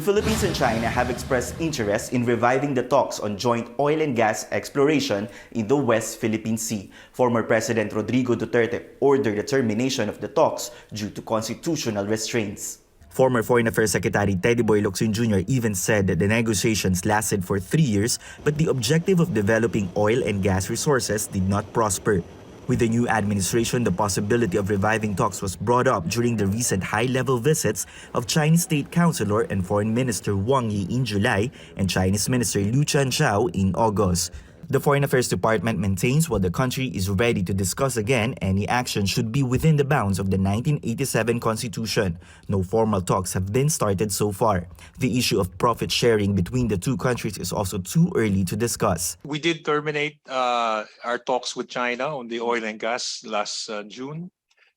Philippines and China have expressed interest in reviving the talks on joint oil and gas exploration in the West Philippine Sea. Former President Rodrigo Duterte ordered the termination of the talks due to constitutional restraints. Former Foreign Affairs Secretary Teddy Boy Locsin Jr. even said that the negotiations lasted for 3 years, but the objective of developing oil and gas resources did not prosper. With the new administration, the possibility of reviving talks was brought up during the recent high-level visits of Chinese State Councilor and Foreign Minister Wang Yi in July and Chinese Minister Liu Chanzhao in August. The Foreign Affairs Department maintains while the country is ready to discuss again, any action should be within the bounds of the 1987 Constitution. No formal talks have been started so far. The issue of profit sharing between the two countries is also too early to discuss. We did terminate our talks with China on the oil and gas last June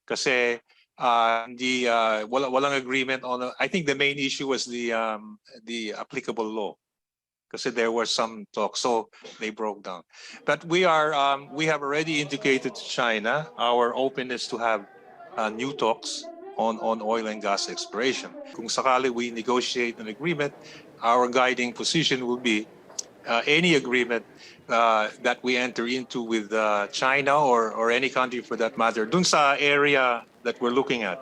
kasi walang agreement on. I think the main issue was the applicable law. Because there were some talks, so they broke down. But we have already indicated to China our openness to have new talks on oil and gas exploration. Kung sakali we negotiate an agreement, our guiding position will be any agreement that we enter into with China or any country for that matter, dun sa area that we're looking at,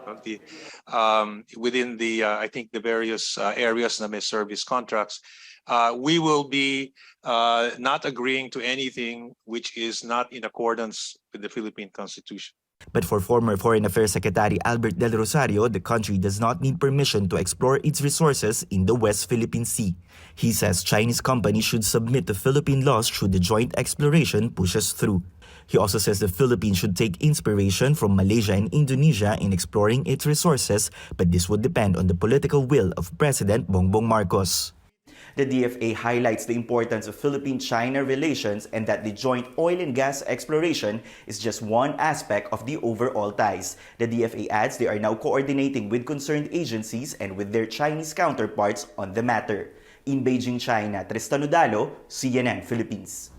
within the I think the various areas na may service contracts. We will be not agreeing to anything which is not in accordance with the Philippine Constitution. But for former Foreign Affairs Secretary Albert Del Rosario, the country does not need permission to explore its resources in the West Philippine Sea. He says Chinese companies should submit to Philippine laws should the joint exploration pushes through. He also says the Philippines should take inspiration from Malaysia and Indonesia in exploring its resources, but this would depend on the political will of President Bongbong Marcos. The DFA highlights the importance of Philippine-China relations and that the joint oil and gas exploration is just one aspect of the overall ties. The DFA adds they are now coordinating with concerned agencies and with their Chinese counterparts on the matter. In Beijing, China, Tristan Udalo, CNN Philippines.